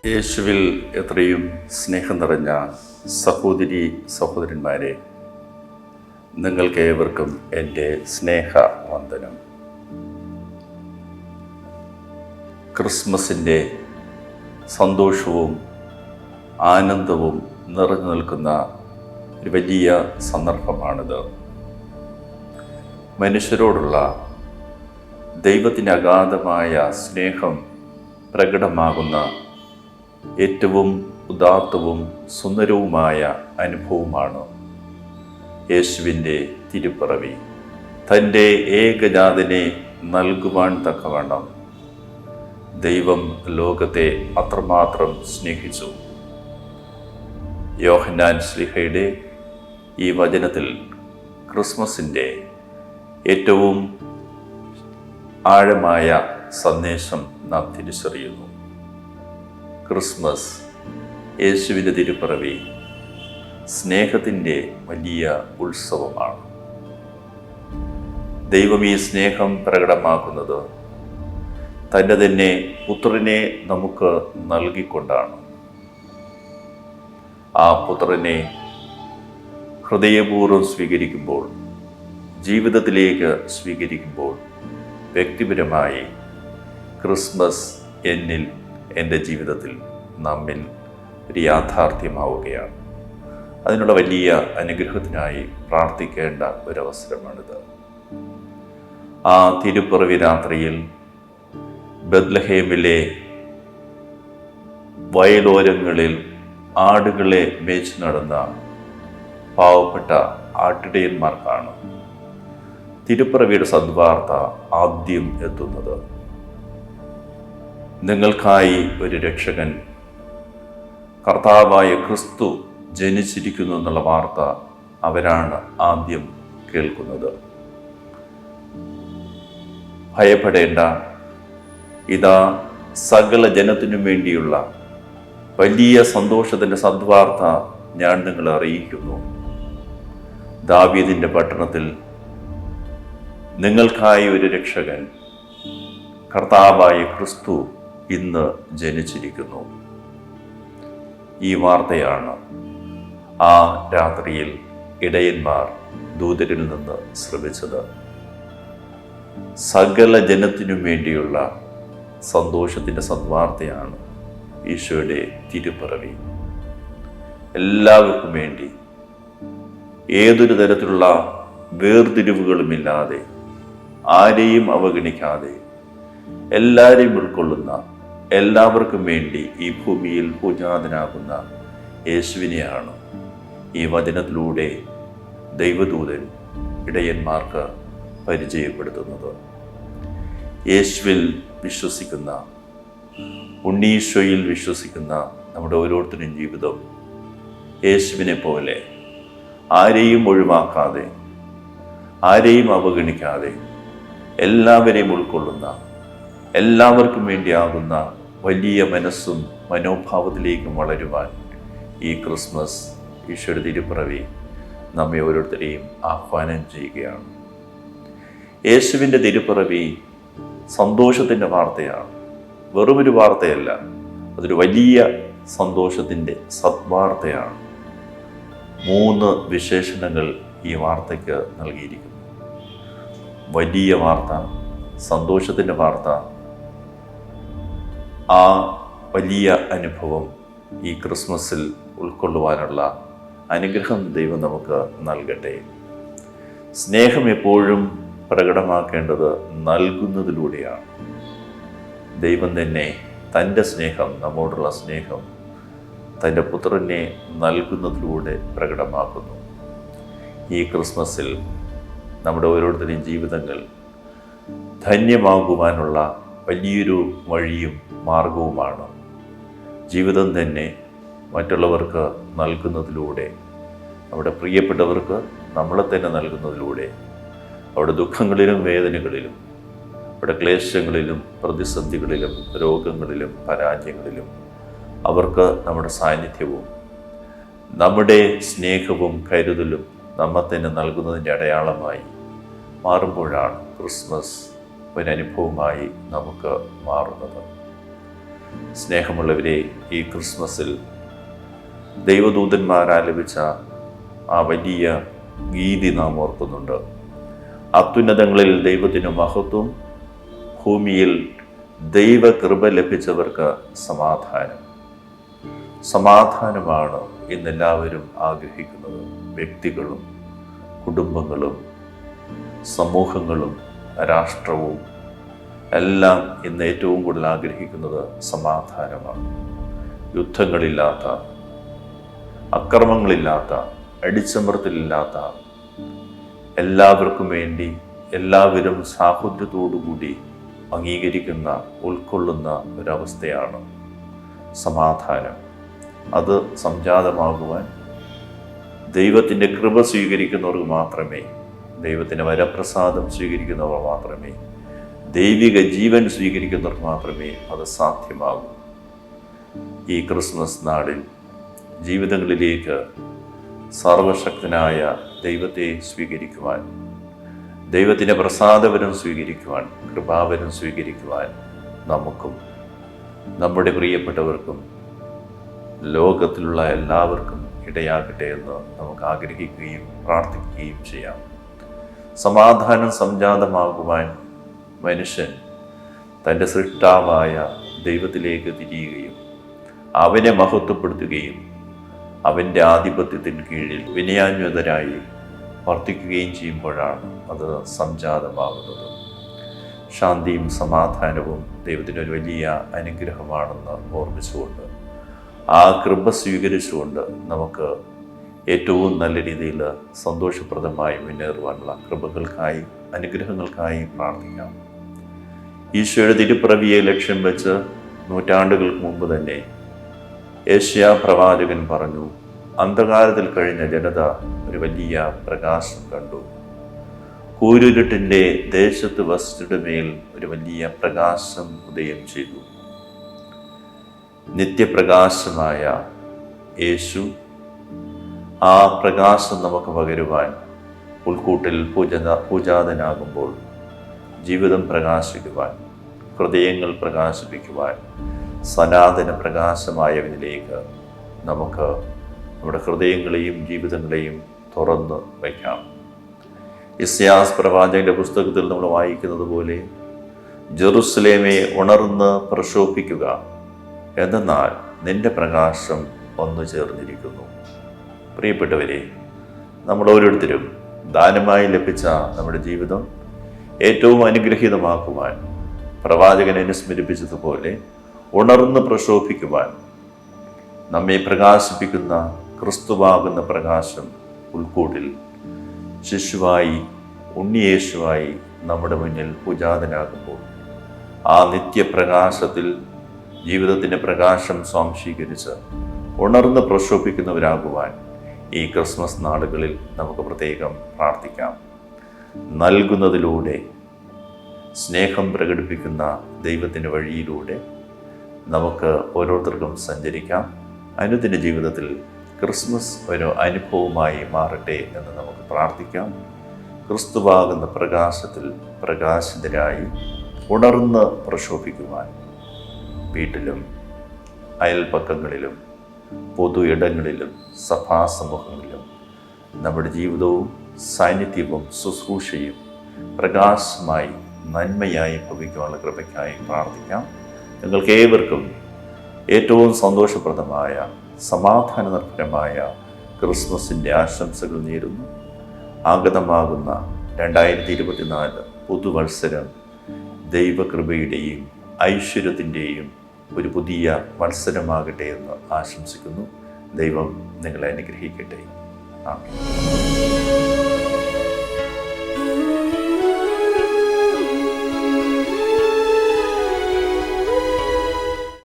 യേശുവിൽ എത്രയും സ്നേഹം നിറഞ്ഞ സഹോദരി സഹോദരന്മാരെ, നിങ്ങൾക്കേവർക്കും എൻ്റെ സ്നേഹവന്ദനം. ക്രിസ്മസിൻ്റെ സന്തോഷവും ആനന്ദവും നിറഞ്ഞു നിൽക്കുന്ന ഒരു വലിയ സന്ദർഭമാണിത്. മനുഷ്യരോടുള്ള ദൈവത്തിൻ്റെ അഗാധമായ സ്നേഹം പ്രകടമാകുന്ന ഏറ്റവും ഉദാത്തവും സുന്ദരവുമായ അനുഭവമാണ് യേശുവിൻ്റെ തിരുപ്പിറവി. തൻ്റെ ഏകജാതനെ നൽകുവാൻ തക്കവണ്ണം ദൈവം ലോകത്തെ അത്രമാത്രം സ്നേഹിച്ചു. യോഹന്നാൻ ശ്ലീഹയുടെ ഈ വചനത്തിൽ ക്രിസ്മസിൻ്റെ ഏറ്റവും ആഴമായ സന്ദേശം നാം തിരിച്ചറിയുന്നു. ക്രിസ്മസ്, യേശുവിൻ്റെ തിരുപ്പിറവി, സ്നേഹത്തിൻ്റെ വലിയ ഉത്സവമാണ്. ദൈവം ഈ സ്നേഹം പ്രകടമാക്കുന്നത് തൻ്റെ തന്നെ പുത്രനെ നമുക്ക് നൽകിക്കൊണ്ടാണ്. ആ പുത്രനെ ഹൃദയപൂർവ്വം സ്വീകരിക്കുമ്പോൾ, ജീവിതത്തിലേക്ക് സ്വീകരിക്കുമ്പോൾ, വ്യക്തിപരമായി ക്രിസ്മസ് എന്നിൽ, എൻ്റെ ജീവിതത്തിൽ, നമ്മിൽ ഒരു യാഥാർത്ഥ്യമാവുകയാണ്. അതിനുള്ള വലിയ അനുഗ്രഹത്തിനായി പ്രാർത്ഥിക്കേണ്ട ഒരവസരമാണിത്. ആ തിരുപ്പിറവി രാത്രിയിൽ ബത്ലഹേമിലെ വയലോരങ്ങളിൽ ആടുകളെ മേച്ചു നടന്ന പാവപ്പെട്ട ആട്ടിടയന്മാർക്കാണ് തിരുപ്പിറവിയുടെ സദ്വാർത്ത ആദ്യം എത്തുന്നത്. നിങ്ങൾക്കായി ഒരു രക്ഷകൻ, കർത്താവായ ക്രിസ്തു ജനിച്ചിരിക്കുന്നു എന്നുള്ള വാർത്ത അവരാണ് ആദ്യം കേൾക്കുന്നത്. ഭയപ്പെടേണ്ട, ഇതാ സകല ജനത്തിനും വേണ്ടിയുള്ള വലിയ സന്തോഷത്തിൻ്റെ സദ്വാർത്ത ഞാൻ നിങ്ങളെ അറിയിക്കുന്നു. ദാവീദിൻ്റെ പട്ടണത്തിൽ നിങ്ങൾക്കായി ഒരു രക്ഷകൻ, കർത്താവായ ക്രിസ്തു ഇന്ന് ജനിച്ചിരിക്കുന്നു. ഈ വാർത്തയാണ് ആ രാത്രിയിൽ ഇടയന്മാർ ദൂതരിൽ നിന്ന് ശ്രവിച്ചത്. സകല ജനത്തിനും വേണ്ടിയുള്ള സന്തോഷത്തിൻ്റെ സദ്വാർത്തയാണ് ഈശോയുടെ തിരുപ്പിറവി. എല്ലാവർക്കും വേണ്ടി, ഏതൊരു തരത്തിലുള്ള വേർതിരിവുകളുമില്ലാതെ, ആരെയും അവഗണിക്കാതെ, എല്ലാവരെയും ഉൾക്കൊള്ളുന്ന, എല്ലാവർക്കും വേണ്ടി ഈ ഭൂമിയിൽ പൂജാതനാകുന്ന യേശുവിനെയാണ് ഈ വചനത്തിലൂടെ ദൈവദൂതൻ ഇടയന്മാർക്ക് പരിചയപ്പെടുത്തുന്നത്. യേശുവിൽ വിശ്വസിക്കുന്ന, ഉണ്ണീശോയിൽ വിശ്വസിക്കുന്ന നമ്മുടെ ഓരോരുത്തരും ജീവിതം യേശുവിനെ പോലെ ആരെയും ഒഴിവാക്കാതെ, ആരെയും അവഗണിക്കാതെ, എല്ലാവരെയും ഉൾക്കൊള്ളുന്ന, എല്ലാവർക്കും വേണ്ടിയാകുന്ന വലിയ മനസ്സും മനോഭാവത്തിലേക്കും വളരുവാൻ ഈ ക്രിസ്മസ്, ഈശോയുടെ തിരുപ്പിറവി നമ്മെ ഓരോരുത്തരെയും ആഹ്വാനം ചെയ്യുകയാണ്. യേശുവിൻ്റെ തിരുപ്പിറവി സന്തോഷത്തിൻ്റെ വാർത്തയാണ്. വെറുമൊരു വാർത്തയല്ല, അതൊരു വലിയ സന്തോഷത്തിൻ്റെ സദ്വാർത്തയാണ്. 3 വിശേഷണങ്ങൾ ഈ വാർത്തയ്ക്ക് നൽകിയിരിക്കുന്നു. വലിയ വാർത്ത, സന്തോഷത്തിൻ്റെ വാർത്ത, ആ വലിയ അനുഭവം ഈ ക്രിസ്മസിൽ ഉൾക്കൊള്ളുവാനുള്ള അനുഗ്രഹം ദൈവം നമുക്ക് നൽകട്ടെ. സ്നേഹം എപ്പോഴും പ്രകടമാക്കേണ്ടത് നൽകുന്നതിലൂടെയാണ്. ദൈവം തന്നെ തൻ്റെ സ്നേഹം, നമ്മോടുള്ള സ്നേഹം, തൻ്റെ പുത്രനെ നൽകുന്നതിലൂടെ പ്രകടമാക്കുന്നു. ഈ ക്രിസ്മസിൽ നമ്മുടെ ഓരോരുത്തരുടെയും ജീവിതങ്ങൾ ധന്യമാകുവാനുള്ള വലിയൊരു വഴിയും മാർഗവുമാണ് ജീവിതം തന്നെ മറ്റുള്ളവർക്ക് നൽകുന്നതിലൂടെ, നമ്മുടെ പ്രിയപ്പെട്ടവർക്ക് നമ്മളെ തന്നെ നൽകുന്നതിലൂടെ, അവിടെ ദുഃഖങ്ങളിലും വേദനകളിലും, അവിടെ ക്ലേശങ്ങളിലും പ്രതിസന്ധികളിലും രോഗങ്ങളിലും പരാജയങ്ങളിലും അവർക്ക് നമ്മുടെ സാന്നിധ്യവും നമ്മുടെ സ്നേഹവും കരുതലും നമ്മെ തന്നെ നൽകുന്നതിൻ്റെ അടയാളമായി മാറുമ്പോഴാണ് ക്രിസ്മസ് ഒരനുഭവമായി നമുക്ക് മാറുന്നത്. സ്നേഹമുള്ളവരെ, ഈ ക്രിസ്മസിൽ ദൈവദൂതന്മാർ ആലപിച്ച ആ വലിയ ഗീതി നാം ഓർക്കുന്നുണ്ട്. അത്യുന്നതങ്ങളിൽ ദൈവത്തിന് മഹത്വം, ഭൂമിയിൽ ദൈവകൃപ ലഭിച്ചവർക്ക് സമാധാനം. സമാധാനമാണ് ഇന്നെല്ലാവരും ആഗ്രഹിക്കുന്നത്. വ്യക്തികളും കുടുംബങ്ങളും സമൂഹങ്ങളും രാഷ്ട്രവും എല്ലാം ഇന്ന് ഏറ്റവും കൂടുതൽ ആഗ്രഹിക്കുന്നത് സമാധാനമാണ്. യുദ്ധങ്ങളില്ലാത്ത, അക്രമങ്ങളില്ലാത്ത, അടിച്ചമർത്തലില്ലാത്ത, എല്ലാവർക്കും വേണ്ടി എല്ലാവരും സാഹോദര്യത്തോടുകൂടി അംഗീകരിക്കുന്ന, ഉൾക്കൊള്ളുന്ന ഒരവസ്ഥയാണ് സമാധാനം. അത് സംജാതമാകുവാൻ ദൈവത്തിൻ്റെ കൃപ സ്വീകരിക്കുന്നവർക്ക് മാത്രമേ, ദൈവത്തിൻ്റെ വരപ്രസാദം സ്വീകരിക്കുന്നവർ മാത്രമേ, ദൈവിക ജീവൻ സ്വീകരിക്കുന്നവർക്ക് മാത്രമേ അത് സാധ്യമാകൂ. ഈ ക്രിസ്മസ് നാളിൽ ജീവിതങ്ങളിലേക്ക് സർവശക്തനായ ദൈവത്തെ സ്വീകരിക്കുവാൻ, ദൈവത്തിൻ്റെ പ്രസാദവരം സ്വീകരിക്കുവാൻ, കൃപാവരം സ്വീകരിക്കുവാൻ നമുക്കും നമ്മുടെ പ്രിയപ്പെട്ടവർക്കും ലോകത്തിലുള്ള എല്ലാവർക്കും ഇടയാകട്ടെ എന്ന് നമുക്ക് ആഗ്രഹിക്കുകയും പ്രാർത്ഥിക്കുകയും ചെയ്യാം. സമാധാനം സംജാതമാകുവാൻ മനുഷ്യൻ തൻ്റെ സൃഷ്ടാവായ ദൈവത്തിലേക്ക് തിരിയുകയും അവനെ മഹത്വപ്പെടുത്തുകയും അവൻ്റെ ആധിപത്യത്തിന് കീഴിൽ വിനയാന്വിതരായി വർത്തിക്കുകയും ചെയ്യുമ്പോഴാണ് അത് സംജാതമാകുന്നത്. ശാന്തിയും സമാധാനവും ദൈവത്തിൻ്റെ ഒരു വലിയ അനുഗ്രഹമാണെന്ന് ഓർമ്മിച്ചുകൊണ്ട്, ആ കൃപ സ്വീകരിച്ചുകൊണ്ട് നമുക്ക് ഏറ്റവും നല്ല രീതിയിൽ സന്തോഷപ്രദമായി മുന്നേറുവാനുള്ള കൃപകൾക്കായി, അനുഗ്രഹങ്ങൾക്കായി പ്രാർത്ഥിക്കാം. ഈശോയുടെ തിരുപ്പിറവിയെ ലക്ഷ്യം വെച്ച് നൂറ്റാണ്ടുകൾക്ക് മുമ്പ് തന്നെ യെശയ്യാ പ്രവാചകൻ പറഞ്ഞു, അന്ധകാരത്തിൽ കഴിഞ്ഞ ജനത ഒരു വലിയ പ്രകാശം കണ്ടു. കൂരിരുട്ടിൻ്റെ ദേശത്ത് വസിച്ചിട്ട് മേൽ ഒരു വലിയ പ്രകാശം ഉദയം ചെയ്തു. നിത്യപ്രകാശമായ യേശു ആ പ്രകാശം നമുക്ക് പകരുവാൻ പുൽക്കൂട്ടിൽ പൂജാതനാകുമ്പോൾ ജീവിതം പ്രകാശിക്കുവാൻ, ഹൃദയങ്ങൾ പ്രകാശിപ്പിക്കുവാൻ, സനാതന പ്രകാശമായവനിലേക്ക് നമുക്ക് നമ്മുടെ ഹൃദയങ്ങളെയും ജീവിതങ്ങളെയും തുറന്ന് വയ്ക്കാം. യെശയ്യാ പ്രവാചകന്റെ പുസ്തകത്തിൽ നമ്മൾ വായിക്കുന്നത് പോലെ, ജെറുസലേമേ ഉണർന്ന് പ്രശോഭിക്കുക, എന്തെന്നാൽ നിന്റെ പ്രകാശം വന്നു ചേർന്നിരിക്കുന്നു. പ്രിയപ്പെട്ടവരെ, നമ്മൾ ഓരോരുത്തരും ദാനമായി ലഭിച്ച നമ്മുടെ ജീവിതം ഏറ്റവും അനുഗ്രഹീതമാക്കുവാൻ പ്രവാചകൻ അനുസ്മരിപ്പിച്ചതുപോലെ ഉണർന്ന് പ്രശോഭിക്കുവാൻ നമ്മെ പ്രകാശിപ്പിക്കുന്ന ക്രിസ്തുവാകുന്ന പ്രകാശം ഉൾക്കൂട്ടിൽ ശിശുവായി, ഉണ്ണിയേശുവായി നമ്മുടെ മുന്നിൽ പൂജാതനാകുമ്പോൾ ആ നിത്യപ്രകാശത്തിൽ ജീവിതത്തിൻ്റെ പ്രകാശം സ്വാംശീകരിച്ച് ഉണർന്ന് പ്രശോഭിക്കുന്നവരാകുവാൻ ഈ ക്രിസ്മസ് നാളുകളിൽ നമുക്ക് പ്രത്യേകം പ്രാർത്ഥിക്കാം. നൽകുന്നതിലൂടെ, സ്നേഹം പ്രകടിപ്പിക്കുന്ന ദൈവത്തിൻ്റെ വഴിയിലൂടെ നമുക്ക് ഓരോരുത്തർക്കും സഞ്ചരിക്കാം. അനുദിന ജീവിതത്തിൽ ക്രിസ്മസ് ഒരു അനുഭവമായി മാറട്ടെ എന്ന് നമുക്ക് പ്രാർത്ഥിക്കാം. ക്രിസ്തുവാകുന്ന പ്രകാശത്തിൽ പ്രകാശിതരായി ഉണർന്ന് പ്രശോഭിക്കുവാൻ വീട്ടിലും അയൽപക്കങ്ങളിലും പൊതു ഇടങ്ങളിലും സഭാസമൂഹങ്ങളിലും നമ്മുടെ ജീവിതവും സാന്നിധ്യവും ശുശ്രൂഷയും പ്രകാശമായി നന്മയായി ഭവിക്കാനുള്ള കൃപയ്ക്കായി പ്രാർത്ഥിക്കാം. നിങ്ങൾക്ക് ഏവർക്കും ഏറ്റവും സന്തോഷപ്രദമായ സമാധാനനിർഭരമായ ക്രിസ്മസിൻ്റെ ആശംസകൾ നേരുന്നു. ആഗതമാകുന്ന 2024 പുതുവത്സരം ദൈവകൃപയുടെയും ഐശ്വര്യത്തിൻ്റെയും ഒരു പുതിയ മത്സരമാകട്ടെ എന്ന് ആശംസിക്കുന്നു. ദൈവം നിങ്ങളെ അനുഗ്രഹിക്കട്ടെ. ആമേൻ.